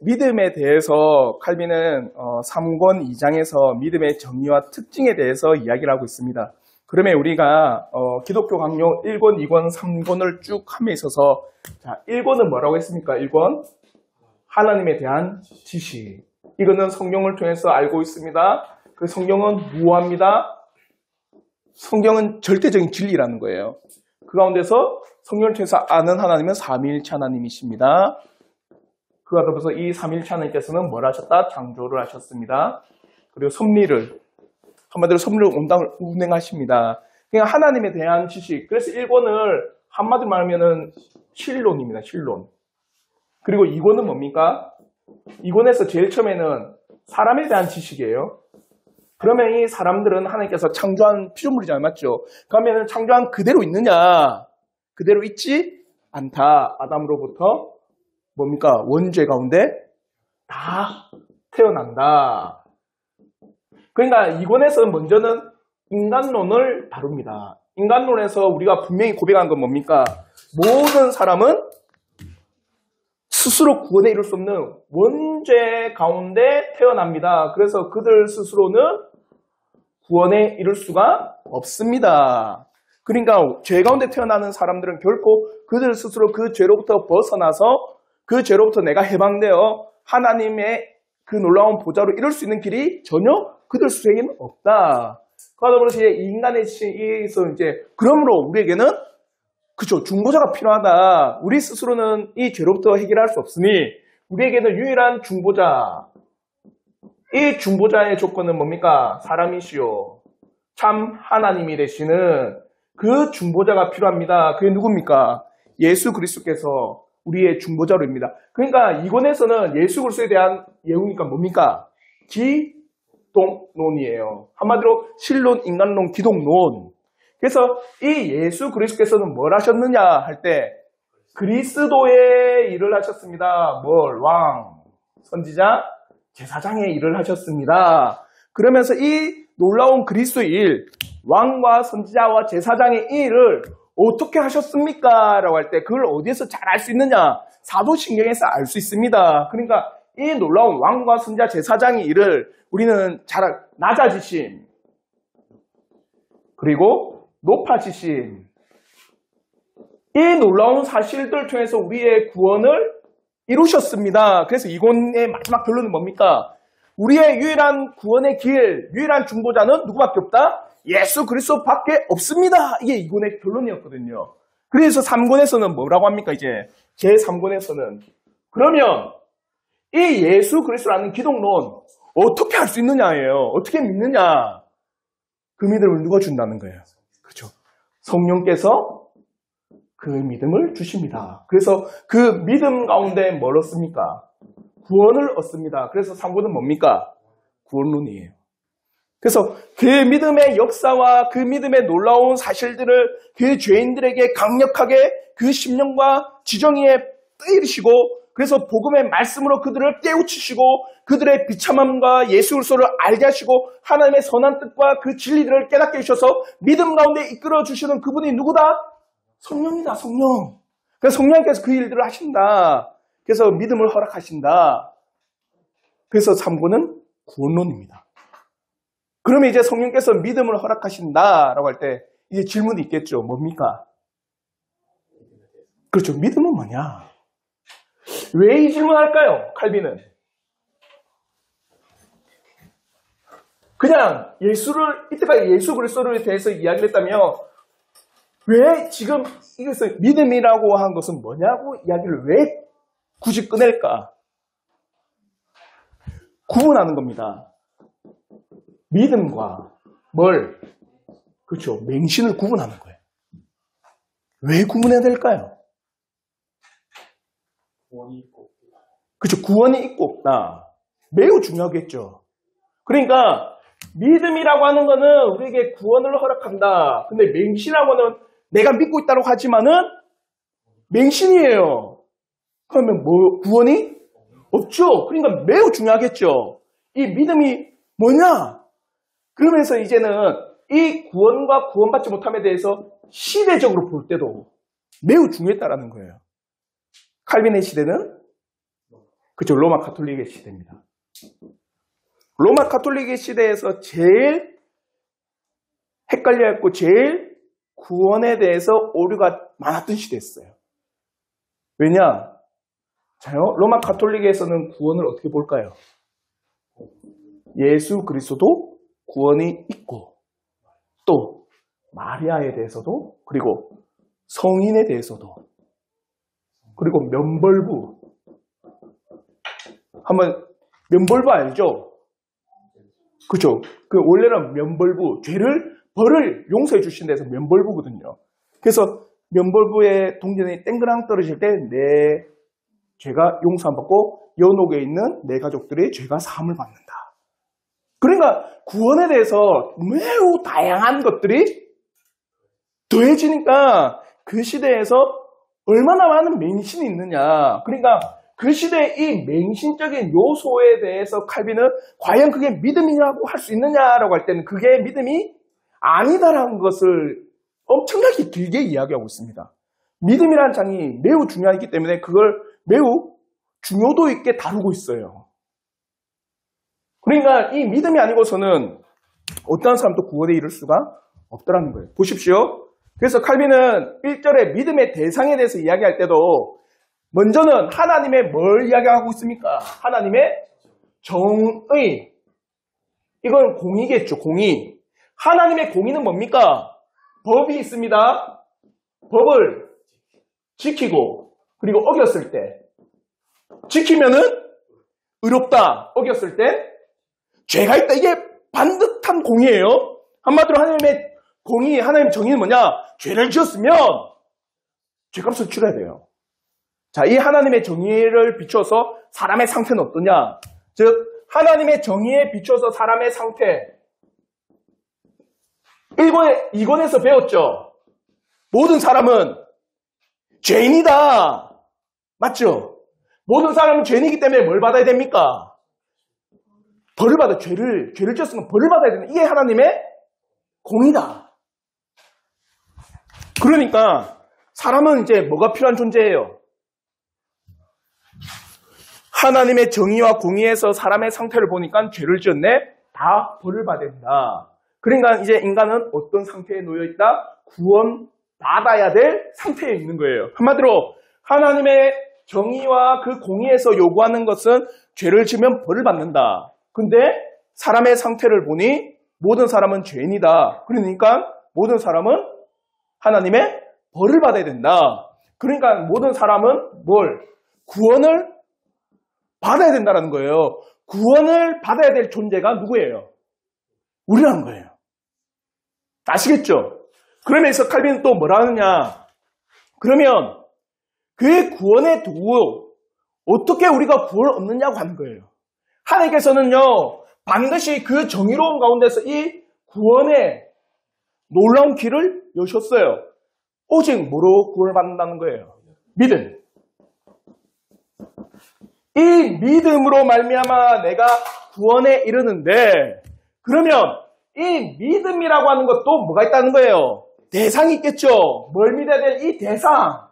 믿음에 대해서 칼빈은 3권 2장에서 믿음의 정의와 특징에 대해서 이야기를 하고 있습니다. 그러면 우리가 기독교 강요 1권, 2권, 3권을 쭉 함에 있어서 자, 1권은 뭐라고 했습니까? 1권 하나님에 대한 지식. 이거는 성경을 통해서 알고 있습니다. 그 성경은 무엇합니다? 성경은 절대적인 진리라는 거예요. 그 가운데서 성경을 통해서 아는 하나님은 삼위일체 하나님이십니다. 그와 더불어서 이 삼위일체 하나님께서는 뭘 하셨다? 창조를 하셨습니다. 그리고 섭리를, 한마디로 섭리를 온당을 운행하십니다. 그냥 하나님에 대한 지식. 그래서 1권을 한마디로 말하면은 신론입니다. 신론. 그리고 2권은 뭡니까? 2권에서 제일 처음에는 사람에 대한 지식이에요. 그러면 이 사람들은 하나님께서 창조한 피조물이잖아요. 맞죠? 그러면 창조한 그대로 있느냐? 그대로 있지 않다. 아담으로부터 뭡니까? 원죄 가운데 다 태어난다. 그러니까 2권에서 먼저는 인간론을 다룹니다. 인간론에서 우리가 분명히 고백한 건 뭡니까? 모든 사람은 스스로 구원에 이룰 수 없는 원죄 가운데 태어납니다. 그래서 그들 스스로는 구원에 이룰 수가 없습니다. 그러니까 죄 가운데 태어나는 사람들은 결코 그들 스스로 그 죄로부터 벗어나서 그 죄로부터 내가 해방되어 하나님의 그 놀라운 보좌로 이룰 수 있는 길이 전혀 그들 스스로에게는 없다. 그러다 보니 이제 인간의 시에서 이제 그러므로 우리에게는 그죠, 중보자가 필요하다. 우리 스스로는 이 죄로부터 해결할 수 없으니 우리에게는 유일한 중보자. 이 중보자의 조건은 뭡니까? 사람이시오. 참 하나님이 되시는 그 중보자가 필요합니다. 그게 누굽니까? 예수 그리스도께서 우리의 중보자로입니다. 그러니까 이권에서는 예수 그리스도에 대한 예우니까 뭡니까? 기독론이에요. 한마디로 신론, 인간론, 기독론. 그래서 이 예수 그리스도께서는 뭘 하셨느냐 할 때 그리스도의 일을 하셨습니다. 뭘? 왕, 선지자, 제사장의 일을 하셨습니다. 그러면서 이 놀라운 그리스도의 일, 왕과 선지자와 제사장의 일을 어떻게 하셨습니까? 라고 할 때 그걸 어디에서 잘 알 수 있느냐? 사도신경에서 알 수 있습니다. 그러니까 이 놀라운 왕과 선지자, 제사장의 일을 우리는 잘 낮아지심, 그리고 높아지심, 이 놀라운 사실들 통해서 우리의 구원을 이루셨습니다. 그래서 이권의 마지막 결론은 뭡니까? 우리의 유일한 구원의 길, 유일한 중보자는 누구밖에 없다? 예수 그리스도밖에 없습니다. 이게 이권의 결론이었거든요. 그래서 3권에서는 뭐라고 합니까? 이제 제3권에서는 그러면 이 예수 그리스도라는 기독론 어떻게 할 수 있느냐예요. 어떻게 믿느냐? 그 믿음을 누가 준다는 거예요. 그렇죠? 성령께서 그 믿음을 주십니다. 그래서 그 믿음 가운데 뭘 얻습니까? 구원을 얻습니다. 그래서 3권은 뭡니까? 구원론이에요. 그래서 그 믿음의 역사와 그 믿음의 놀라운 사실들을 그 죄인들에게 강력하게 그 심령과 지정의에 뜨이시고 그래서 복음의 말씀으로 그들을 깨우치시고 그들의 비참함과 예수 그리스도를 알게 하시고 하나님의 선한 뜻과 그 진리들을 깨닫게 해주셔서 믿음 가운데 이끌어 주시는 그분이 누구다? 성령이다. 성령. 그래서 성령께서 그 일들을 하신다. 그래서 믿음을 허락하신다. 그래서 3권은 구원론입니다. 그러면 이제 성령께서 믿음을 허락하신다라고 할 때 이제 질문이 있겠죠. 뭡니까? 그렇죠. 믿음은 뭐냐? 왜 이 질문할까요? 칼빈은. 그냥 이때까지 예수 그리스도에 대해서 이야기를 했다면 왜 지금 이것을 믿음이라고 한 것은 뭐냐고 이야기를 왜 굳이 꺼낼까? 구분하는 겁니다. 믿음과 뭘? 그렇죠. 맹신을 구분하는 거예요. 왜 구분해야 될까요? 그렇죠. 구원이 있고 없다. 매우 중요하겠죠. 그러니까 믿음이라고 하는 거는 우리에게 구원을 허락한다. 근데 맹신이라고 하는 내가 믿고 있다고 하지만은 맹신이에요. 그러면 뭐 구원이 없죠. 그러니까 매우 중요하겠죠. 이 믿음이 뭐냐? 그러면서 이제는 이 구원과 구원받지 못함에 대해서 시대적으로 볼 때도 매우 중요했다라는 거예요. 칼빈의 시대는 그죠? 로마 가톨릭의 시대입니다. 로마 가톨릭의 시대에서 제일 헷갈려했고 제일 구원에 대해서 오류가 많았던 시대였어요. 왜냐? 자요, 로마 가톨릭에서는 구원을 어떻게 볼까요? 예수 그리스도도 구원이 있고 또 마리아에 대해서도 그리고 성인에 대해서도 그리고 면벌부 한번 면벌부 알죠? 그죠? 그 원래는 면벌부 벌을 용서해 주신 데서 면벌부거든요. 그래서 면벌부의 동전이 땡그랑 떨어질 때 내 죄가 용서 안 받고 연옥에 있는 내 가족들의 죄가 사함을 받는다. 그러니까 구원에 대해서 매우 다양한 것들이 더해지니까 그 시대에서 얼마나 많은 맹신이 있느냐. 그러니까 그 시대의 이 맹신적인 요소에 대해서 칼빈은 과연 그게 믿음이라고 할 수 있느냐라고 할 때는 그게 믿음이 아니다라는 것을 엄청나게 길게 이야기하고 있습니다. 믿음이라는 장이 매우 중요하기 때문에 그걸 매우 중요도 있게 다루고 있어요. 그러니까 이 믿음이 아니고서는 어떠한 사람도 구원에 이를 수가 없다는 거예요. 보십시오. 그래서 칼빈은 1절에 믿음의 대상에 대해서 이야기할 때도 먼저는 하나님의 뭘 이야기하고 있습니까? 하나님의 정의. 이건 공의겠죠, 공의. 하나님의 공의는 뭡니까? 법이 있습니다. 법을 지키고 그리고 어겼을 때 지키면은 의롭다. 어겼을 때 죄가 있다. 이게 반듯한 공의예요. 한마디로 하나님의 공의, 하나님의 정의는 뭐냐? 죄를 지었으면 죄값을 치러야 돼요. 자, 이 하나님의 정의를 비춰서 사람의 상태는 어떠냐? 즉 하나님의 정의에 비춰서 사람의 상태. 2권에서 배웠죠? 모든 사람은 죄인이다. 맞죠? 모든 사람은 죄인이기 때문에 뭘 받아야 됩니까? 벌을 받아. 죄를 지었으면 벌을 받아야 됩니다. 이게 하나님의 공이다. 그러니까 사람은 이제 뭐가 필요한 존재예요? 하나님의 정의와 공의에서 사람의 상태를 보니까 죄를 지었네? 다 벌을 받아야 된다. 그러니까 이제 인간은 어떤 상태에 놓여있다? 구원받아야 될 상태에 있는 거예요. 한마디로 하나님의 정의와 그 공의에서 요구하는 것은 죄를 지면 벌을 받는다. 근데 사람의 상태를 보니 모든 사람은 죄인이다. 그러니까 모든 사람은 하나님의 벌을 받아야 된다. 그러니까 모든 사람은 뭘? 구원을 받아야 된다는 거예요. 구원을 받아야 될 존재가 누구예요? 우리라는 거예요. 아시겠죠? 그러면서 칼빈은 또 뭐라 하느냐? 그러면 그의 구원의 도구, 어떻게 우리가 구원을 얻느냐고 하는 거예요. 하나님께서는요, 반드시 그 정의로운 가운데서 이 구원의 놀라운 길을 여셨어요. 오직 뭐로 구원을 받는다는 거예요? 믿음. 이 믿음으로 말미암아 내가 구원에 이르는데, 그러면 이 믿음이라고 하는 것도 뭐가 있다는 거예요? 대상이 있겠죠. 뭘 믿어야 될 이 대상.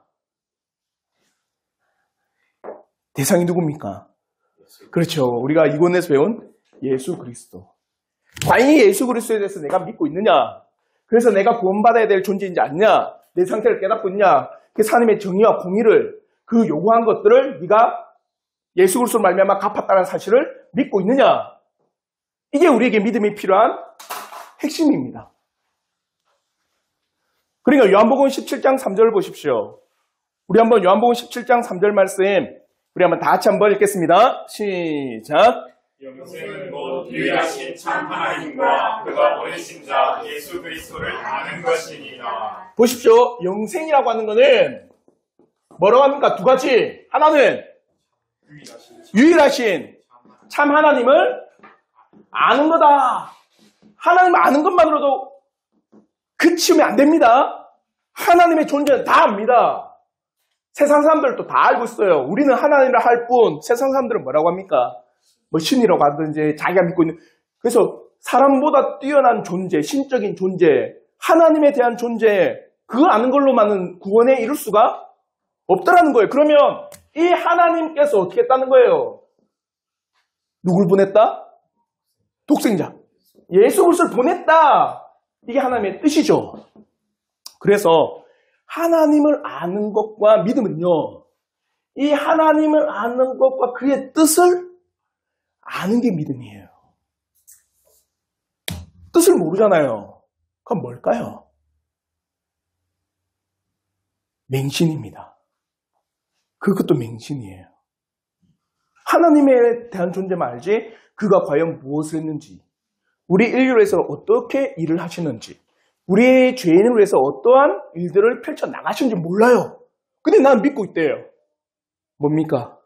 대상이 누굽니까? 그렇죠. 우리가 이권에서 배운 예수 그리스도. 과연 이 예수 그리스도에 대해서 내가 믿고 있느냐? 그래서 내가 구원받아야 될 존재인지 아니냐? 내 상태를 깨닫고 있냐? 그 하나님의 정의와 공의를, 그 요구한 것들을 네가 예수 그리스도로 말미암아 갚았다는 사실을 믿고 있느냐? 이게 우리에게 믿음이 필요한 핵심입니다. 그러니까 요한복음 17장 3절을 보십시오. 우리 한번 요한복음 17장 3절 말씀 우리 한번 다 같이 한번 읽겠습니다. 시작. 영생은 곧 유일하신 참 하나님과 그가 보내신 자 예수 그리스도를 아는 것이니라. 보십시오. 영생이라고 하는 것은 뭐라고 합니까? 두 가지. 하나는 유일하신 참 하나님을 아는 거다. 하나님 아는 것만으로도 그치면 안 됩니다. 하나님의 존재는 다 압니다. 세상 사람들도 다 알고 있어요. 우리는 하나님을 할 뿐, 세상 사람들은 뭐라고 합니까? 뭐 신이라고 하든지 자기가 믿고 있는. 그래서 사람보다 뛰어난 존재, 신적인 존재, 하나님에 대한 존재, 그걸 아는 걸로만은 구원에 이룰 수가 없다라는 거예요. 그러면 이 하나님께서 어떻게 했다는 거예요? 누굴 보냈다? 독생자. 예수 그리스도를 보냈다. 이게 하나님의 뜻이죠. 그래서 하나님을 아는 것과 믿음은요. 이 하나님을 아는 것과 그의 뜻을 아는 게 믿음이에요. 뜻을 모르잖아요. 그럼 뭘까요? 맹신입니다. 그것도 맹신이에요. 하나님에 대한 존재만 알지 그가 과연 무엇을 했는지, 우리 인류를 위해서 어떻게 일을 하시는지, 우리 죄인을 위해서 어떠한 일들을 펼쳐나가시는지 몰라요. 근데 난 믿고 있대요. 뭡니까?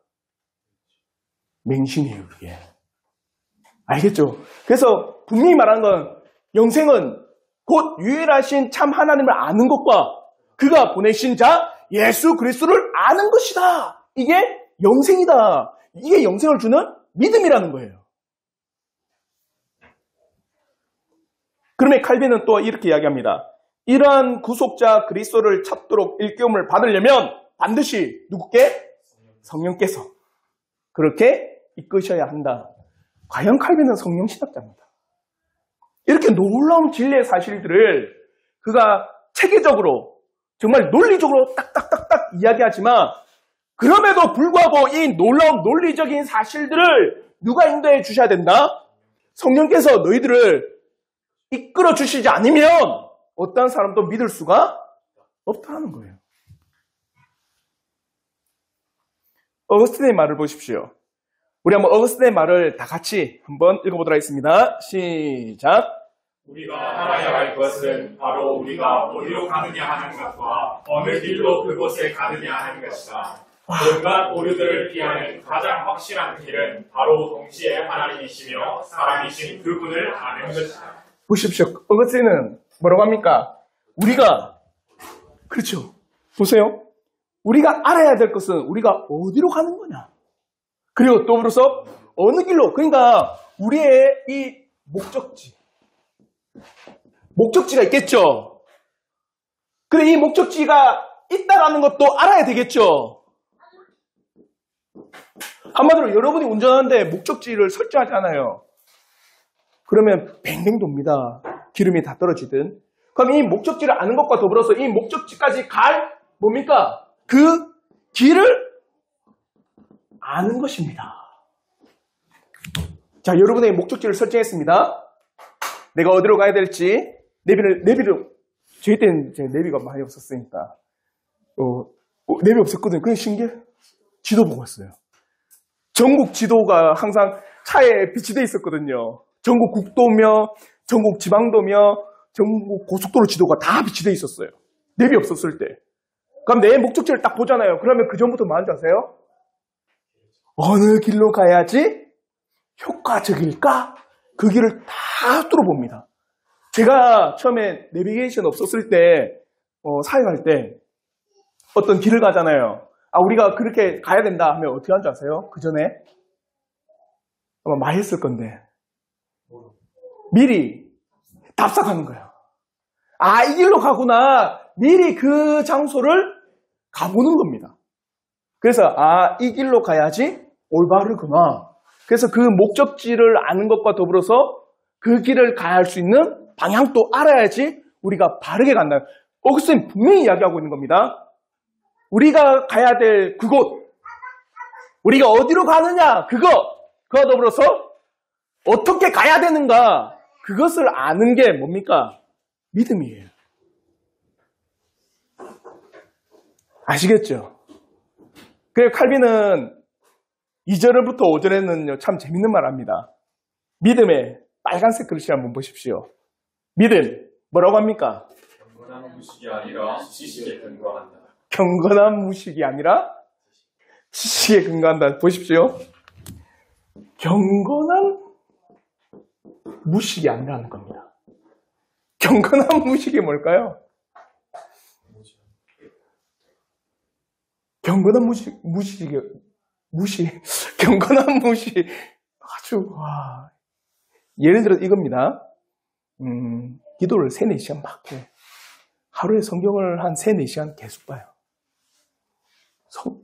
맹신이에요, 그게. 알겠죠? 그래서 분명히 말하는 건 영생은 곧 유일하신 참 하나님을 아는 것과 그가 보내신 자 예수 그리스도를 아는 것이다. 이게 영생이다. 이게 영생을 주는 믿음이라는 거예요. 그러면 칼빈은 또 이렇게 이야기합니다. 이러한 구속자 그리스도를 찾도록 일깨움을 받으려면 반드시 누구께? 성령께서 그렇게 이끄셔야 한다. 과연 칼빈은 성령 신학자입니다. 이렇게 놀라운 진리의 사실들을 그가 체계적으로 정말 논리적으로 딱딱딱딱 이야기하지만 그럼에도 불구하고 이 놀라운 논리적인 사실들을 누가 인도해 주셔야 된다? 성령께서 너희들을 이끌어 주시지 않으면 어떤 사람도 믿을 수가 없다는 거예요. 어거스틴의 말을 보십시오. 우리 한번 어거스틴의 말을 다 같이 한번 읽어보도록 하겠습니다. 시작. 우리가 알아야 할 것은 바로 우리가 어디로 가느냐 하는 것과 어느 길로 그곳에 가느냐 하는 것이다. 온갖 오류들을 피하는 가장 확실한 길은 바로 동시에 하나님이시며 사람이신 그분을 아는 것이다. 보십시오. 어거스틴은 뭐라고 합니까? 우리가, 그렇죠. 보세요. 우리가 알아야 될 것은 우리가 어디로 가는 거냐. 그리고 또 그래서 어느 길로, 그러니까 우리의 이 목적지가 있겠죠. 근데 이 목적지가 있다라는 것도 알아야 되겠죠. 한마디로 여러분이 운전하는데 목적지를 설정하잖아요. 그러면 뱅뱅 돕니다. 기름이 다 떨어지든. 그럼 이 목적지를 아는 것과 더불어서 이 목적지까지 갈 뭡니까? 그 길을 아는 것입니다. 자, 여러분의 목적지를 설정했습니다. 내가 어디로 가야 될지 내비를 저희 때는 내비가 많이 없었으니까 내비 없었거든요. 그냥 신기해. 지도 보고 왔어요. 전국 지도가 항상 차에 비치돼 있었거든요. 전국 국도며 전국 지방도며 전국 고속도로 지도가 다 비치돼 있었어요. 내비 없었을 때. 그럼 내 목적지를 딱 보잖아요. 그러면 그 전부터 뭐 하는지 아세요? 어느 길로 가야지 효과적일까? 그 길을 다 뚫어봅니다. 제가 처음에 내비게이션 없었을 때 사역할 때 어떤 길을 가잖아요. 아, 우리가 그렇게 가야 된다 하면 어떻게 하는 줄 아세요? 그 전에 아마 많이 했을 건데 미리 답사하는 거예요. 아, 이 길로 가구나. 미리 그 장소를 가보는 겁니다. 그래서 아, 이 길로 가야지 올바르구나. 그래서 그 목적지를 아는 것과 더불어서 그 길을 가야 할 수 있는 방향도 알아야지 우리가 바르게 간다. 어거스틴 분명히 이야기하고 있는 겁니다. 우리가 가야 될 그곳, 우리가 어디로 가느냐, 그와 더불어서 어떻게 가야 되는가, 그것을 아는 게 뭡니까? 믿음이에요. 아시겠죠? 그래서 칼빈은 2절부터 5절에는요, 참 재밌는 말 합니다. 믿음의 빨간색 글씨 한번 보십시오. 믿음, 뭐라고 합니까? 경건한 무식이 아니라 지식에 근거한다. 경건한 무식이 아니라 지식에 근거한다. 보십시오. 경건한 무식이 아니라는 겁니다. 경건한 무식이 뭘까요? 경건한 경건한 무식. 아주, 와. 예를 들어 이겁니다. 기도를 3, 4시간 막 해. 하루에 성경을 한 3, 4시간 계속 봐요.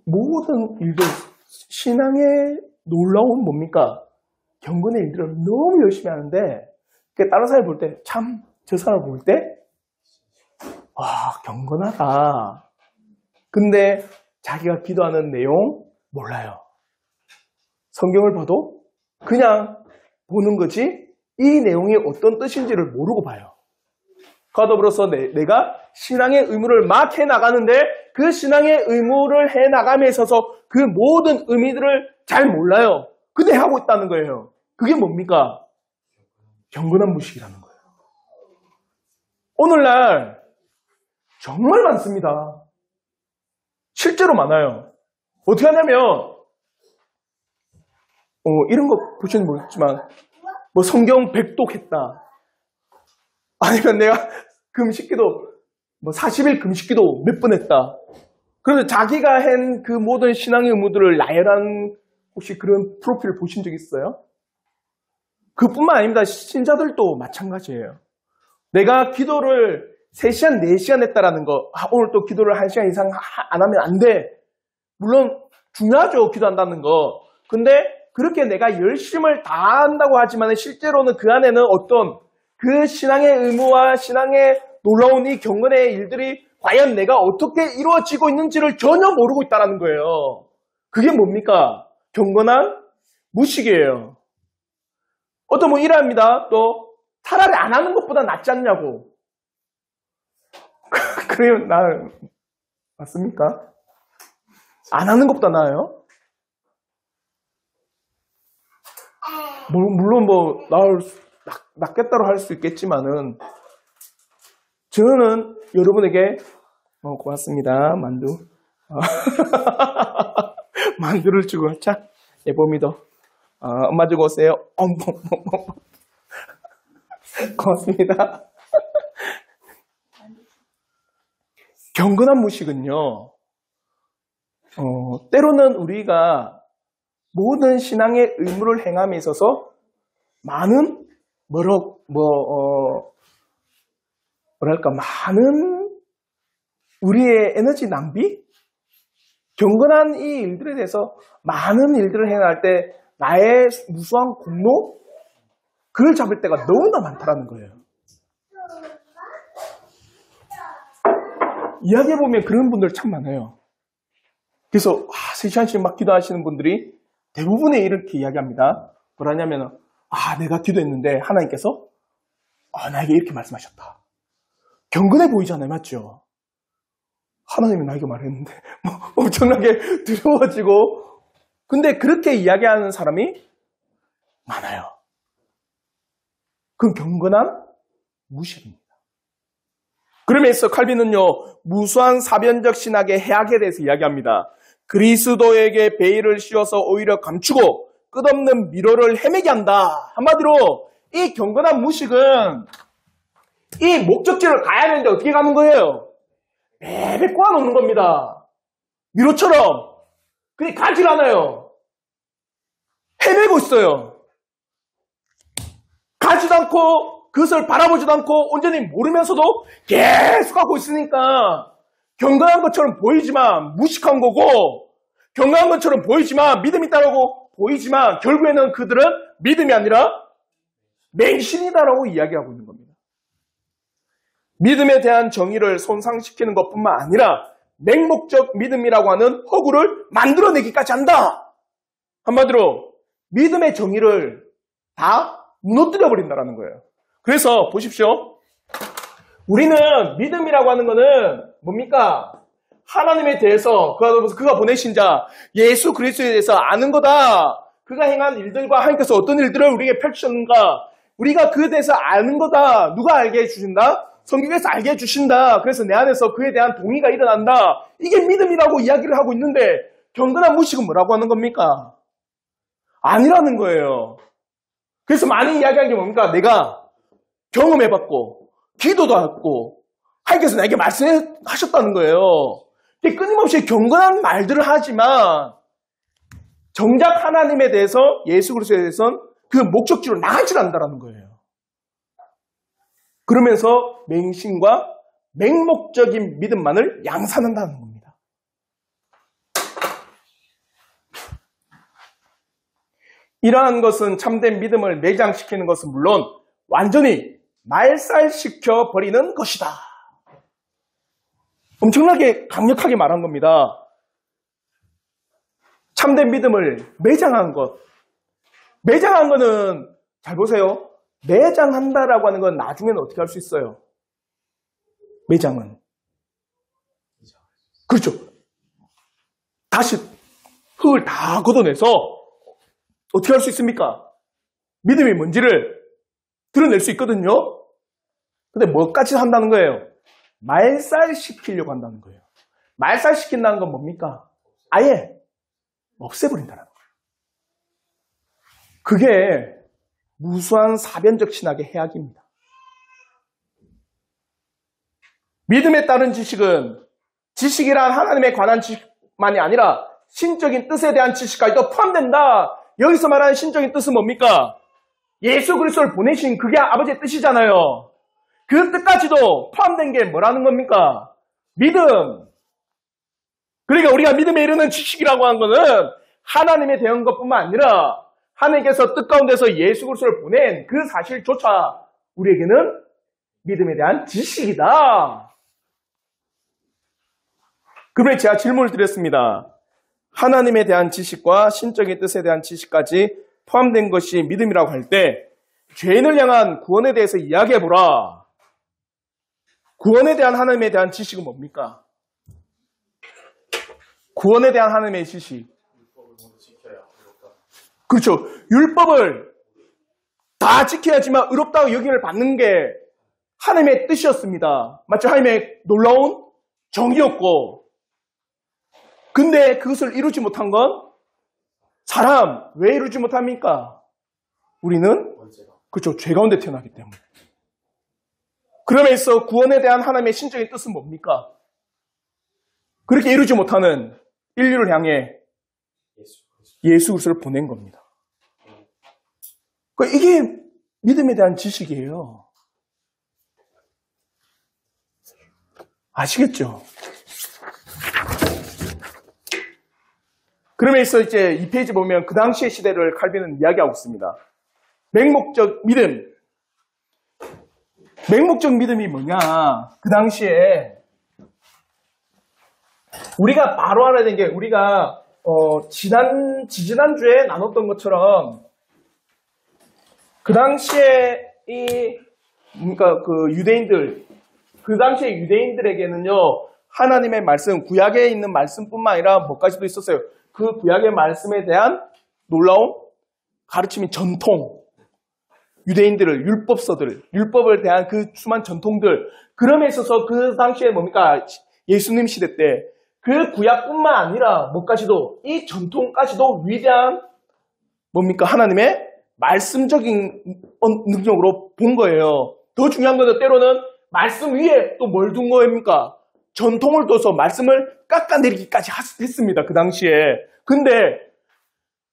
모든 일들, 신앙의 놀라운 뭡니까? 경건의 일들을 너무 열심히 하는데, 다른 사람이 볼 때, 참, 저 사람을 볼 때, 경건하다. 근데 자기가 기도하는 내용 몰라요. 성경을 봐도 그냥 보는 거지, 이 내용이 어떤 뜻인지를 모르고 봐요. 그와 더불어서 내가 신앙의 의무를 막 해나가는데 그 신앙의 의무를 해나감에 있어서 그 모든 의미들을 잘 몰라요. 근데 하고 있다는 거예요. 그게 뭡니까? 경건한 무식이라는 거예요. 오늘날 정말 많습니다. 실제로 많아요. 어떻게 하냐면 이런 거 보시는 모르겠지만 뭐 성경 100독했다. 아니면 내가 금식기도 40일 금식기도 몇 번 했다. 그러면 자기가 한 그 모든 신앙의 의무들을 나열한 혹시 그런 프로필을 보신 적 있어요? 그뿐만 아닙니다. 신자들도 마찬가지예요. 내가 기도를 3시간, 4시간 했다라는 거, 오늘 또 기도를 1시간 이상 안 하면 안 돼. 물론 중요하죠, 기도한다는 거. 근데 그렇게 내가 열심을 다한다고 하지만 실제로는 그 안에는 어떤 그 신앙의 의무와 신앙의 놀라운 이 경건의 일들이 과연 내가 어떻게 이루어지고 있는지를 전혀 모르고 있다는 거예요. 그게 뭡니까? 경건한 무식이에요. 어떤 분 이래합니다. 또 차라리 안 하는 것보다 낫지 않냐고. 그래요, 맞습니까? 안 하는 것보다 나아요? 물론 낫겠다로 할 수 있겠지만은, 저는 여러분에게, 고맙습니다, 만두. 만두를 주고, 자, 예봄이도. 엄마 주고 오세요. 고맙습니다. 경건한 무식은요, 때로는 우리가 모든 신앙의 의무를 행함에 있어서 많은, 많은 우리의 에너지 낭비? 경건한 이 일들에 대해서 많은 일들을 행할 때 나의 무수한 공로? 그걸 잡을 때가 너무나 많다라는 거예요. 이야기해보면 그런 분들 참 많아요. 그래서 3시간씩 막 기도하시는 분들이 대부분의 이렇게 이야기합니다. 뭐라냐면 내가 기도했는데 하나님께서 나에게 이렇게 말씀하셨다. 경건해 보이잖아요. 맞죠? 하나님이 나에게 말했는데 엄청나게 두려워지고, 근데 그렇게 이야기하는 사람이 많아요. 그건 경건한 무식입니다. 그러면서 칼빈은요, 무수한 사변적 신학의 해악에 대해서 이야기합니다. 그리스도에게 베일을 씌워서 오히려 감추고 끝없는 미로를 헤매게 한다. 한마디로 이 경건한 무식은 이 목적지를 가야 하는데 어떻게 가는 거예요? 매배 꼬아놓는 겁니다. 미로처럼. 근데 가질 않아요. 헤매고 있어요. 가지도 않고 그것을 바라보지도 않고 온전히 모르면서도 계속 하고 있으니까 경건한 것처럼 보이지만 무식한 거고, 경건한 것처럼 보이지만 믿음이 있다고 보이지만 결국에는 그들은 믿음이 아니라 맹신이다라고 이야기하고 있는 겁니다. 믿음에 대한 정의를 손상시키는 것뿐만 아니라 맹목적 믿음이라고 하는 허구를 만들어내기까지 한다. 한마디로 믿음의 정의를 다 무너뜨려 버린다는 거예요. 그래서 보십시오. 우리는 믿음이라고 하는 거는 뭡니까? 하나님에 대해서, 그가 보내신 자 예수 그리스도에 대해서 아는 거다. 그가 행한 일들과 하나님께서 어떤 일들을 우리에게 펼치셨는가, 우리가 그에 대해서 아는 거다. 누가 알게 해주신다? 성경에서 알게 해주신다. 그래서 내 안에서 그에 대한 동의가 일어난다. 이게 믿음이라고 이야기를 하고 있는데, 경건한 무식은 뭐라고 하는 겁니까? 아니라는 거예요. 그래서 많이 이야기하는 게 뭡니까? 내가 경험해봤고 기도도 했고 하나님께서 나에게 말씀하셨다는 거예요. 끊임없이 경건한 말들을 하지만 정작 하나님에 대해서, 예수 그리스도에 대해서는 그 목적지로 나가지 않는다는 거예요. 그러면서 맹신과 맹목적인 믿음만을 양산한다는 겁니다. 이러한 것은 참된 믿음을 매장시키는 것은 물론 완전히 말살시켜 버리는 것이다. 엄청나게 강력하게 말한 겁니다. 참된 믿음을 매장한 것. 매장한 거는 잘 보세요. 매장한다라고 하는 건 나중에는 어떻게 할 수 있어요? 매장은. 그렇죠. 다시 흙을 다 걷어내서 어떻게 할 수 있습니까? 믿음이 뭔지를 드러낼 수 있거든요. 근데 뭐까지 한다는 거예요? 말살시키려고 한다는 거예요. 말살시킨다는 건 뭡니까? 아예 없애버린다는 거예요. 그게 무수한 사변적 신학의 해악입니다. 믿음에 따른 지식은 지식이란 하나님에 관한 지식만이 아니라 신적인 뜻에 대한 지식까지도 포함된다. 여기서 말하는 신적인 뜻은 뭡니까? 예수 그리스도를 보내신 그게 아버지의 뜻이잖아요. 그 뜻까지도 포함된 게 뭐라는 겁니까? 믿음. 그러니까 우리가 믿음에 이르는 지식이라고 하는 거는 하나님에 대한 것뿐만 아니라 하나님께서 뜻 가운데서 예수 그리스도를 보낸 그 사실조차 우리에게는 믿음에 대한 지식이다. 그러면 제가 질문을 드렸습니다. 하나님에 대한 지식과 신적인 뜻에 대한 지식까지 포함된 것이 믿음이라고 할 때 죄인을 향한 구원에 대해서 이야기해보라. 구원에 대한 하나님에 대한 지식은 뭡니까? 구원에 대한 하나님의 지식. 그렇죠. 율법을 다 지켜야지만 의롭다고 여김을 받는 게 하나님의 뜻이었습니다. 맞죠? 하나님의 놀라운 정의였고. 근데 그것을 이루지 못한 건 사람 왜 이루지 못합니까? 우리는 그렇죠. 죄 가운데 태어나기 때문에. 그러면서 구원에 대한 하나님의 신적인 뜻은 뭡니까? 그렇게 이루지 못하는 인류를 향해 예수 그리스도를 보낸 겁니다. 그러니까 이게 믿음에 대한 지식이에요. 아시겠죠? 그러면서 이제 이 페이지 보면 그 당시의 시대를 칼빈은 이야기하고 있습니다. 맹목적 믿음. 맹목적 믿음이 뭐냐? 그 당시에 우리가 바로 알아야 되는 게 우리가 지지난주에 나눴던 것처럼 그 당시에 그러니까 그 유대인들, 그 당시에 유대인들에게는요, 하나님의 말씀, 구약에 있는 말씀뿐만 아니라 뭐까지도 있었어요. 그 구약의 말씀에 대한 놀라운 가르침인 전통, 유대인들을, 율법에 대한 그 수많은 전통들, 그럼에 있어서 그 당시에 뭡니까? 예수님 시대 때 그 구약뿐만 아니라 뭐까지도, 이 전통까지도 위대한 뭡니까? 하나님의 말씀적인 능력으로 본 거예요. 더 중요한 것은 때로는 말씀 위에 또 뭘 둔 거입니까? 전통을 둬서 말씀을 깎아내리기까지 했습니다. 그 당시에. 근데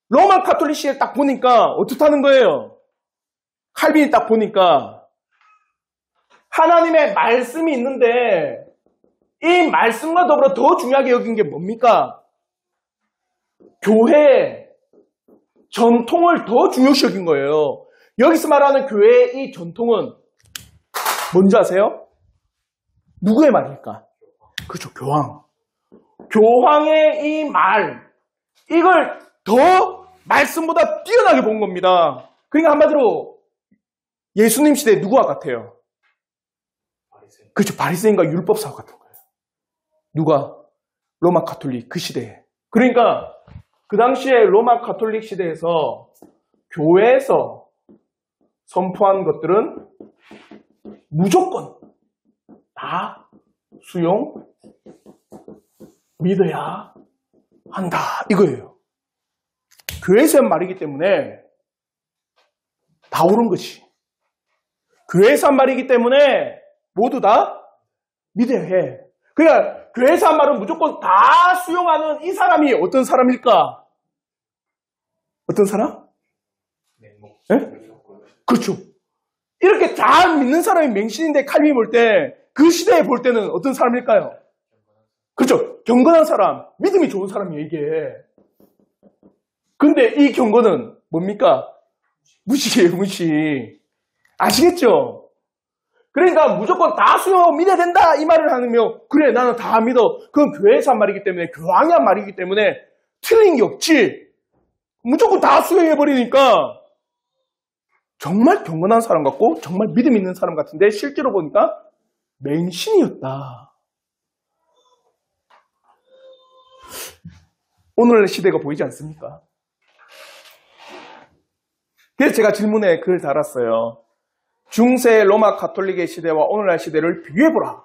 로마 가톨릭 시대를 딱 보니까 어떻다는 거예요? 칼빈이 딱 보니까 하나님의 말씀이 있는데 이 말씀과 더불어 더 중요하게 여긴 게 뭡니까? 교회, 전통을 더 중요시 여긴 거예요. 여기서 말하는 교회의 이 전통은 뭔지 아세요? 누구의 말입니까? 그렇죠, 교황. 교황의 이 말, 이걸 더 말씀보다 뛰어나게 본 겁니다. 그러니까 한마디로 예수님 시대에 누구와 같아요? 그렇죠, 바리새인과 율법사와 같은 거예요. 누가? 로마 가톨릭 그 시대에. 그러니까 그 당시에 로마 가톨릭 시대에서 교회에서 선포한 것들은 무조건 다 수용, 믿어야 한다. 이거예요. 교회에서 한 말이기 때문에 다 옳은 것이. 교회에서 한 말이기 때문에 모두 다 믿어야 해. 그러니까 교회에서 한 말은 무조건 다 수용하는 이 사람이 어떤 사람일까? 어떤 사람? 네? 그렇죠. 이렇게 잘 믿는 사람이 맹신인데 칼빈이 볼 때 그 시대에 볼 때는 어떤 사람일까요? 그렇죠. 경건한 사람, 믿음이 좋은 사람이에요, 이게. 근데 이 경건은 뭡니까? 무시예요, 무시. 아시겠죠? 그러니까 무조건 다 수용하고 믿어야 된다 이 말을 하면 그래 나는 다 믿어. 그건 교회에서 한 말이기 때문에 교황이 한 말이기 때문에 틀린 게 없지. 무조건 다 수용해버리니까 정말 경건한 사람 같고 정말 믿음 있는 사람 같은데 실제로 보니까 맹신이었다. 오늘의 시대가 보이지 않습니까? 그래서 제가 질문에 글을 달았어요. 중세 로마 가톨릭의 시대와 오늘날 시대를 비교해보라.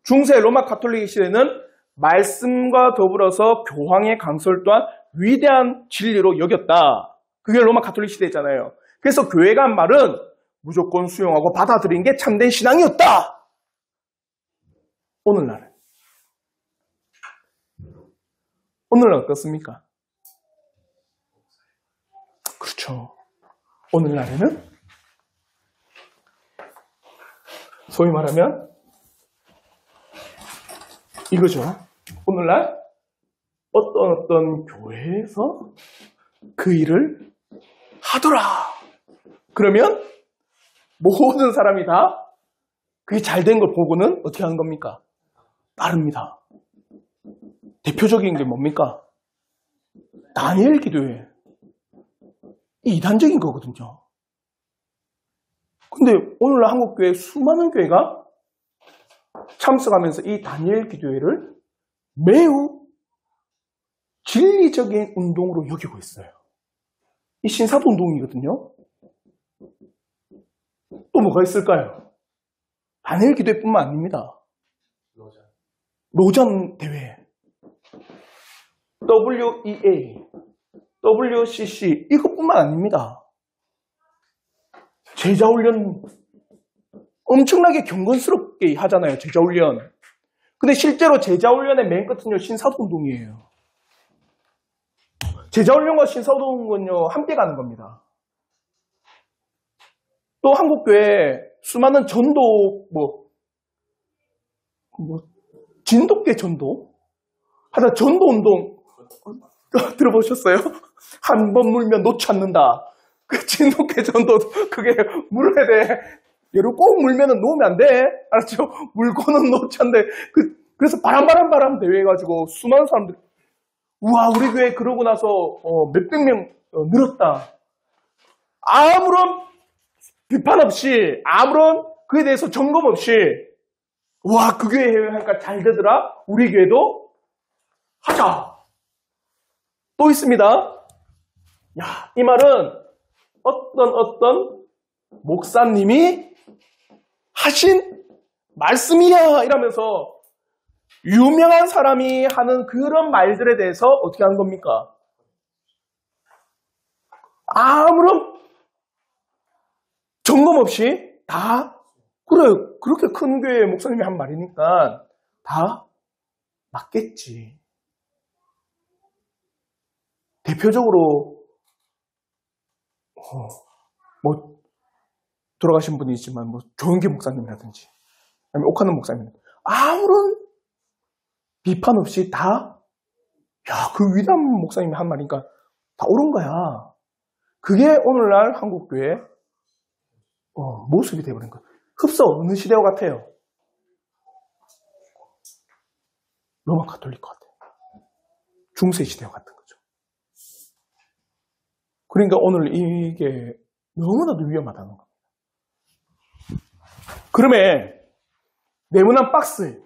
중세 로마 가톨릭의 시대는 말씀과 더불어서 교황의 강설 또한 위대한 진리로 여겼다. 그게 로마 가톨릭 시대잖아요. 그래서 교회가 한 말은 무조건 수용하고 받아들이는 게 참된 신앙이었다. 오늘날은 어떻습니까? 그렇죠. 오늘날에는 소위 말하면 이거죠. 오늘날 어떤 교회에서 그 일을 하더라. 그러면 모든 사람이 다 그게 잘된 걸 보고는 어떻게 하는 겁니까? 따릅니다. 대표적인 게 뭡니까? 다니엘 기도회. 이단적인 거거든요. 근데 오늘날 한국교회 수많은 교회가 참석하면서 이 다니엘 기도회를 매우 진리적인 운동으로 여기고 있어요. 이 신사도 운동이거든요. 또 뭐가 있을까요? 다니엘 기도회뿐만 아닙니다. 로잔 대회, WEA, WCC 이것뿐만 아닙니다. 제자훈련 엄청나게 경건스럽게 하잖아요. 제자훈련. 근데 실제로 제자훈련의 맨 끝은요. 신사도운동이에요. 제자훈련과 신사도운동은요. 함께 가는 겁니다. 또 한국교회 수많은 전도 진돗개 전도? 하여튼 전도운동 들어보셨어요? 한 번 물면 놓지 않는다. 그 진돗개 전도 그게 물어야 돼. 얘를 꼭 물면은 놓으면 안 돼. 알았죠? 물고는 놓지 않는데 그래서 바람 대회 해가지고 수많은 사람들이 우와 우리 교회 그러고 나서 몇백 명 늘었다. 아무런 비판 없이 아무런 그에 대해서 점검 없이 와 그 교회 하니까 잘 되더라. 우리 교회도 하자. 또 있습니다. 야, 이 말은 어떤 목사님이 하신 말씀이야 이러면서 유명한 사람이 하는 그런 말들에 대해서 어떻게 하는 겁니까? 아무런 점검 없이 다 그래 그렇게 큰 교회 목사님이 한 말이니까 다 맞겠지. 대표적으로 돌아가신 분이 있지만 조은기 목사님이라든지 아니면 옥하는 목사님 아무런 비판 없이 다 그 위대한 목사님이 한 말이니까 다 옳은 거야. 그게 오늘날 한국교회 모습이 되어버린 거야. 흡사 어느 시대와 같아요? 로마 가톨릭 같아요. 중세 시대와 같은 거죠. 그러니까 오늘 이게 너무나도 위험하다는 겁니다. 그러면 네모난 박스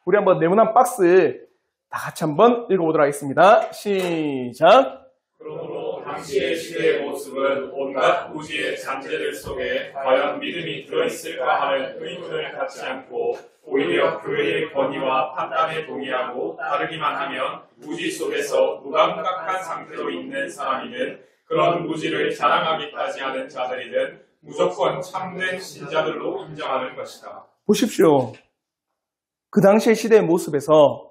우리 한번 네모난 박스 다 같이 한번 읽어보도록 하겠습니다. 시작. 그러므로 당시의 시대의 모습은 온갖 무지의 잔재들 속에 과연 믿음이 들어있을까 하는 의문을 갖지 않고 오히려 교회의 권위와 판단에 동의하고 따르기만 하면 무지 속에서 무감각한 상태로 있는 사람이든 그런 무지를 자랑하기까지 하는 자들이든 무조건 참된 신자들로 인정하는 것이다. 보십시오. 그 당시의 시대의 모습에서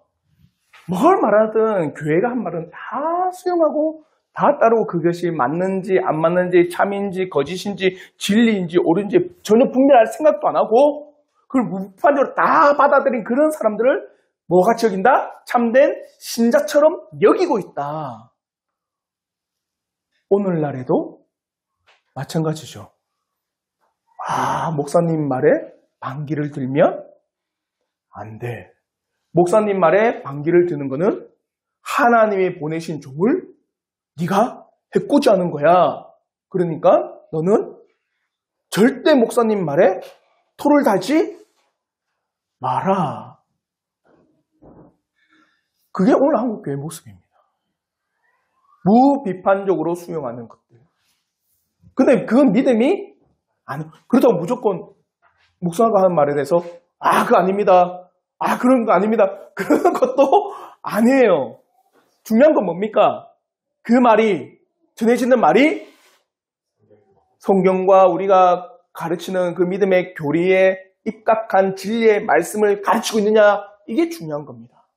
뭘 말하든 교회가 한 말은 다 수용하고 다 따르고 그것이 맞는지 안 맞는지 참인지 거짓인지 진리인지 옳은지 전혀 분별할 생각도 안 하고 그걸 무판적으로 다 받아들인 그런 사람들을 뭐같이 여긴다? 참된 신자처럼 여기고 있다. 오늘날에도 마찬가지죠. 목사님 말에 반기를 들면 안 돼. 목사님 말에 반기를 드는 거는 하나님이 보내신 종을 네가 해코지 하는 거야. 그러니까 너는 절대 목사님 말에 토를 달지 마라. 그게 오늘 한국교회의 모습입니다. 무비판적으로 수용하는 것들. 근데 그 믿음이 그렇다고 무조건 목사가 하는 말에 대해서 그거 아닙니다. 그런 거 아닙니다. 그런 것도 아니에요. 중요한 건 뭡니까? 그 말이 전해지는 말이 성경과 우리가 가르치는 그 믿음의 교리에 입각한 진리의 말씀을 가르치고 있느냐, 이게 중요한 겁니다.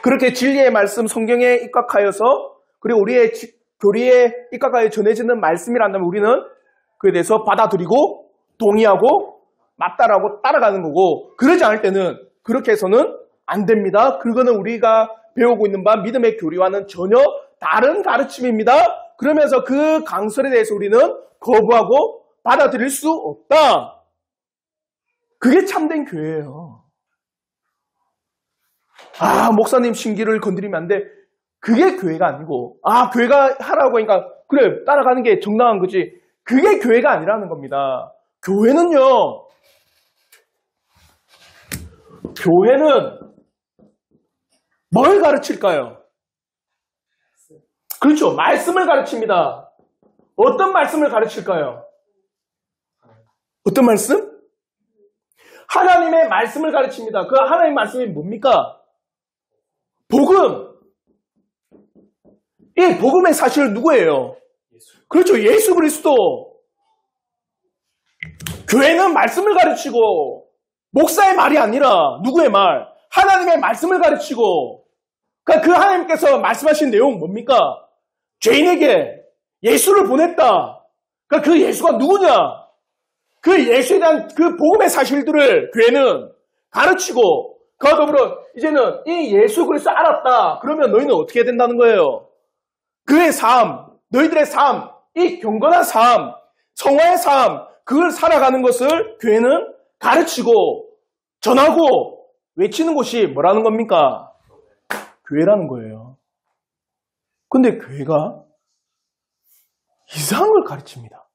그렇게 진리의 말씀, 성경에 입각하여서 그리고 우리의 교리에 입각하여 전해지는 말씀이란다면 우리는 그에 대해서 받아들이고 동의하고 맞다라고 따라가는 거고, 그러지 않을 때는 그렇게 해서는 안 됩니다. 그거는 우리가 배우고 있는 바 믿음의 교리와는 전혀 다른 가르침입니다. 그러면서 그 강설에 대해서 우리는 거부하고 받아들일 수 없다. 그게 참된 교회예요. 목사님 신기를 건드리면 안 돼. 그게 교회가 아니고, 교회가 하라고 하니까 그래 따라가는 게 정당한 거지. 그게 교회가 아니라는 겁니다. 교회는 뭘 가르칠까요? 그렇죠. 말씀을 가르칩니다. 어떤 말씀을 가르칠까요? 어떤 말씀? 하나님의 말씀을 가르칩니다. 그 하나님의 말씀이 뭡니까? 복음. 이 복음의 사실은 누구예요? 그렇죠. 예수 그리스도. 교회는 말씀을 가르치고, 목사의 말이 아니라 누구의 말? 하나님의 말씀을 가르치고, 그러니까 그 하나님께서 말씀하신 내용은 뭡니까? 죄인에게 예수를 보냈다. 그러니까 그 예수가 누구냐? 그 예수에 대한 그 복음의 사실들을 교회는 가르치고, 그와 더불어 이제는 이 예수 그리스도 알았다. 그러면 너희는 어떻게 해야 된다는 거예요? 그의 삶, 너희들의 삶, 이 경건한 삶, 성화의 삶, 그걸 살아가는 것을 교회는 가르치고 전하고 외치는 곳이 뭐라는 겁니까? 교회라는 거예요. 근데 교회가 이상한 걸 가르칩니다.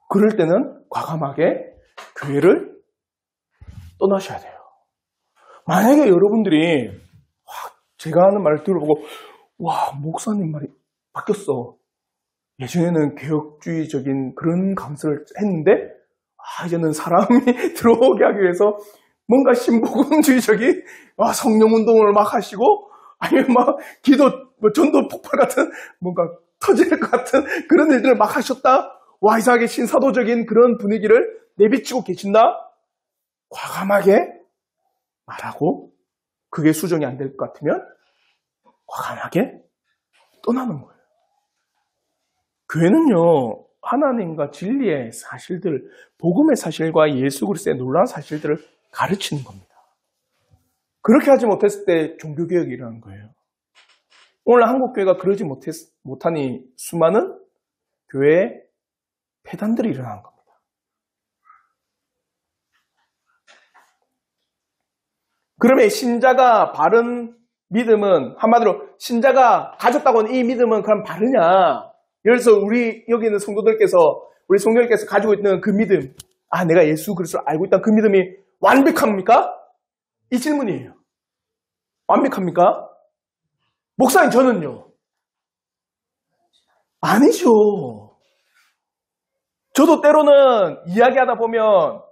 그럴 때는 과감하게 교회를 떠나셔야 돼요. 만약에 여러분들이 제가 하는 말을 들어보고 목사님 말이 바뀌었어. 예전에는 개혁주의적인 그런 강설을 했는데 이제는 사람이 들어오게 하기 위해서 뭔가 신복음주의적인 성령운동을 막 하시고 아니면 막 기도 전도 폭발 같은 뭔가 터질 것 같은 그런 일들을 막 하셨다. 이상하게 신사도적인 그런 분위기를 내비치고 계신다. 과감하게 말하고 그게 수정이 안 될 것 같으면 과감하게 떠나는 거예요. 교회는요, 하나님과 진리의 사실들, 복음의 사실과 예수 그리스도의 놀라운 사실들을 가르치는 겁니다. 그렇게 하지 못했을 때 종교개혁이 일어나는 거예요. 오늘 한국교회가 그러지 못하니 수많은 교회의 폐단들이 일어나는 겁니다. 그러면 신자가 바른 믿음은, 한마디로 신자가 가졌다고 하는 이 믿음은 그럼 바르냐? 그래서 우리 여기 있는 우리 성도들께서 가지고 있는 그 믿음, 내가 예수 그리스도를 알고 있다는 그 믿음이 완벽합니까? 이 질문이에요. 완벽합니까? 목사님, 저는요. 아니죠. 저도 때로는 이야기하다 보면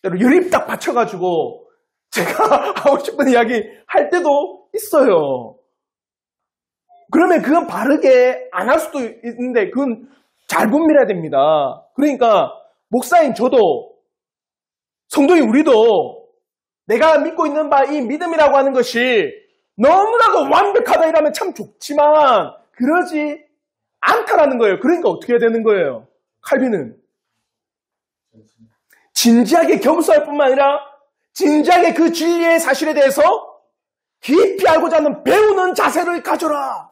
때로 열입 딱 받쳐가지고 제가 하고 싶은 이야기 할 때도 있어요. 그러면 그건 바르게 안 할 수도 있는데 그건 잘 분별해야 됩니다. 그러니까 목사인 저도 성도인 우리도 내가 믿고 있는 바 이 믿음이라고 하는 것이 너무나도 완벽하다 이러면 참 좋지만 그러지 않다라는 거예요. 그러니까 어떻게 해야 되는 거예요? 칼빈은 진지하게 겸손할 뿐만 아니라 진지하게 그 진리의 사실에 대해서 깊이 알고자 하는 배우는 자세를 가져라.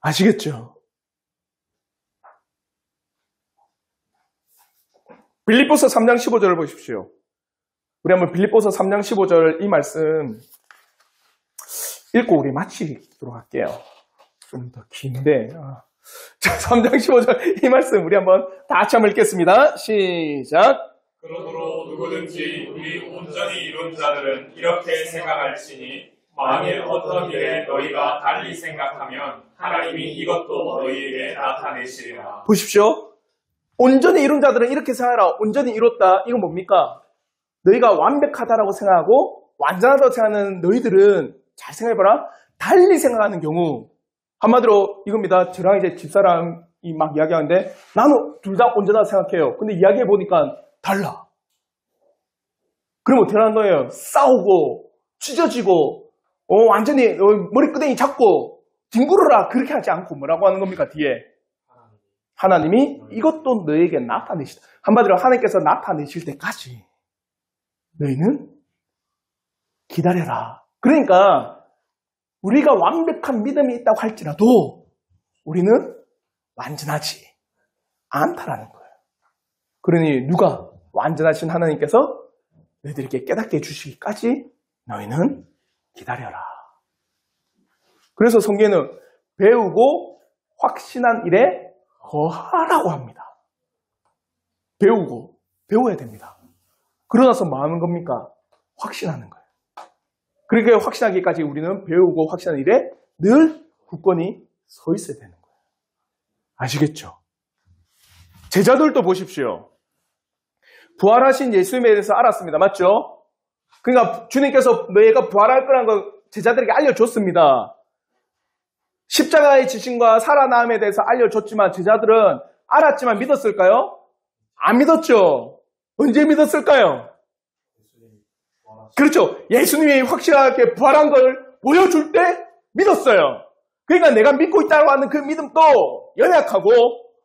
아시겠죠? 빌립보서 3장 15절을 보십시오. 우리 한번 빌립보서 3장 15절 이 말씀 읽고 우리 마치도록 할게요. 좀 더 긴데. 자, 3장 15절 이 말씀 우리 한번 다 같이 한번 읽겠습니다. 시작. 그러므로 누구든지 우리 온전히 이룬 자들은 이렇게 생각할지니 만일 어떤 일에 너희가 달리 생각하면 하나님이 이것도 너희에게 나타내시리라. 보십시오. 온전히 이룬 자들은 이렇게 생각하라. 온전히 이뤘다. 이건 뭡니까? 너희가 완벽하다라고 생각하고 완전하다고 생각하는 너희들은 잘 생각해봐라. 달리 생각하는 경우 한마디로 이겁니다. 저랑 이제 집사람이 막 이야기하는데 나는 둘 다 온전하다고 생각해요. 근데 이야기해보니까 달라. 그럼 어떻게 하는 거예요? 싸우고 찢어지고 완전히 머리끄댕이 잡고 뒹굴어라. 그렇게 하지 않고 뭐라고 하는 겁니까? 뒤에 하나님이 이것도 너에게 나타내시다. 한마디로 하나님께서 나타내실 때까지 너희는 기다려라. 그러니까 우리가 완벽한 믿음이 있다고 할지라도 우리는 완전하지 않다라는 거예요. 그러니 누가 완전하신 하나님께서 너희들에게 깨닫게 해주시기까지 너희는 기다려라. 그래서 성경에는 배우고 확신한 일에 거하라고 합니다. 배워야 됩니다. 그러나서 뭐 하는 겁니까? 확신하는 거예요. 그러니까 확신하기까지 우리는 배우고 확신하는 일에 늘 굳건히 서 있어야 되는 거예요. 아시겠죠? 제자들도 보십시오. 부활하신 예수님에 대해서 알았습니다. 맞죠? 그러니까 주님께서 너희가 부활할 거라는 걸 제자들에게 알려줬습니다. 십자가의 지신과 살아남음에 대해서 알려줬지만 제자들은 알았지만 믿었을까요? 안 믿었죠. 언제 믿었을까요? 그렇죠. 예수님이 확실하게 부활한 걸 보여줄 때 믿었어요. 그러니까 내가 믿고 있다고 하는 그 믿음도 연약하고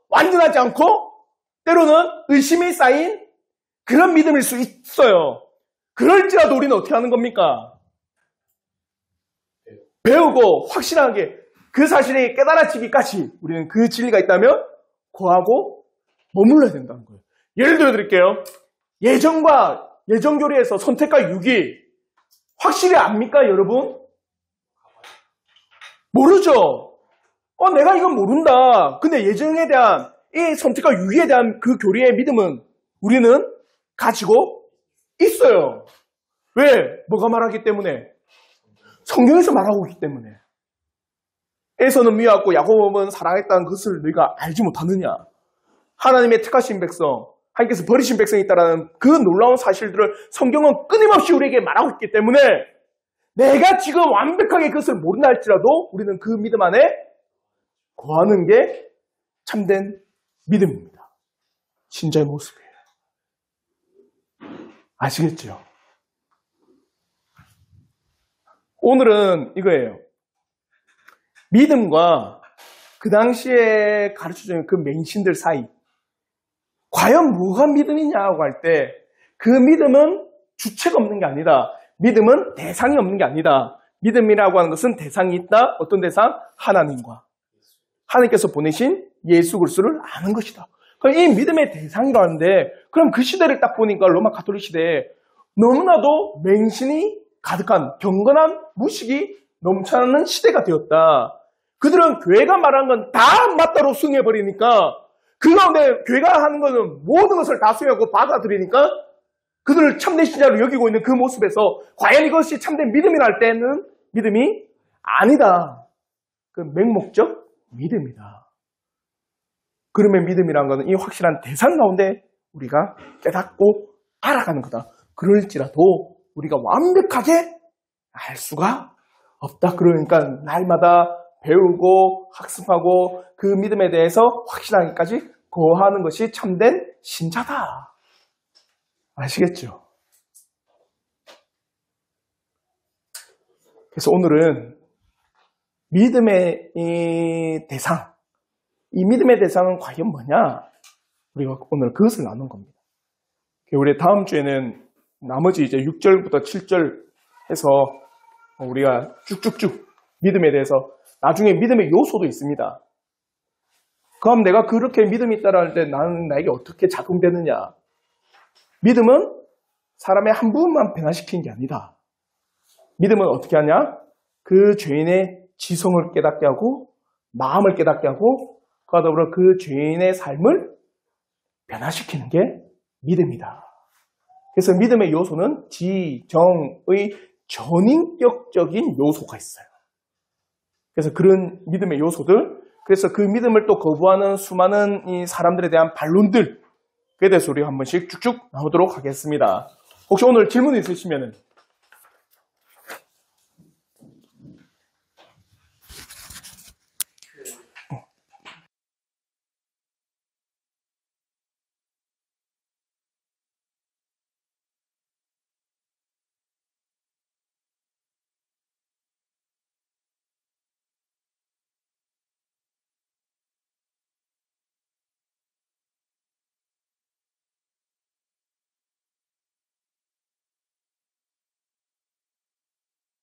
완전하지 않고 때로는 의심이 쌓인 그런 믿음일 수 있어요. 그럴지라도 우리는 어떻게 하는 겁니까? 배우고 확실하게 그 사실이 깨달아지기까지 우리는 그 진리가 있다면 거하고 머물러야 된다는 거예요. 예를 들어 드릴게요. 예정교리에서 선택과 유기 확실히 압니까 여러분? 모르죠. 내가 이건 모른다. 근데 예정에 대한 이 선택과 유기에 대한 그 교리의 믿음은 우리는 가지고 있어요. 왜? 뭐가 말하기 때문에? 성경에서 말하고 있기 때문에. 에서는 미워하고 야곱은 사랑했다는 것을 너희가 알지 못하느냐? 하나님의 택하신 백성, 하나님께서 버리신 백성이 있다는 그 놀라운 사실들을 성경은 끊임없이 우리에게 말하고 있기 때문에 내가 지금 완벽하게 그것을 모른다 할지라도 우리는 그 믿음 안에 거하는 게 참된 믿음입니다. 신자의 모습이에요. 아시겠죠? 오늘은 이거예요. 믿음과 그 당시에 가르쳐주는 그 맹신들 사이 과연 뭐가 믿음이냐고 할 때 그 믿음은 주체가 없는 게 아니다. 믿음은 대상이 없는 게 아니다. 믿음이라고 하는 것은 대상이 있다. 어떤 대상? 하나님과 하나님께서 보내신 예수 그리스도를 아는 것이다. 그럼 이 믿음의 대상이라는데 그럼 그 시대를 딱 보니까 로마 가톨릭 시대에 너무나도 맹신이 가득한 경건한 무식이 넘쳐나는 시대가 되었다. 그들은 교회가 말한 건 다 맞다로 수용해버리니까 그 가운데 교회가 하는 것은 모든 것을 다 수용하고 받아들이니까 그들을 참된 신자로 여기고 있는 그 모습에서 과연 이것이 참된 믿음이라 할 때는 믿음이 아니다. 그 맹목적 믿음이다. 그러면 믿음이라는 것은 이 확실한 대상 가운데 우리가 깨닫고 알아가는 거다. 그럴지라도 우리가 완벽하게 알 수가 없다. 그러니까 날마다 배우고 학습하고 그 믿음에 대해서 확신하기까지 거하는 것이 참된 신자다. 아시겠죠? 그래서 오늘은 믿음의 이 대상, 이 믿음의 대상은 과연 뭐냐? 우리가 오늘 그것을 나눈 겁니다. 우리 다음 주에는 나머지 이제 6절부터 7절 해서 우리가 쭉쭉쭉 믿음에 대해서 나중에 믿음의 요소도 있습니다. 그럼 내가 그렇게 믿음이 있다라 할 때 나는 나에게 어떻게 작용되느냐? 믿음은 사람의 한 부분만 변화시키는 게 아니다. 믿음은 어떻게 하냐? 그 죄인의 지성을 깨닫게 하고 마음을 깨닫게 하고 그와 더불어 그 죄인의 삶을 변화시키는 게 믿음이다. 그래서 믿음의 요소는 지정의 전인격적인 요소가 있어요. 그래서 그런 믿음의 요소들, 그래서 그 믿음을 또 거부하는 수많은 이 사람들에 대한 반론들, 그에 대해서 우리 한 번씩 쭉쭉 나오도록 하겠습니다. 혹시 오늘 질문 있으시면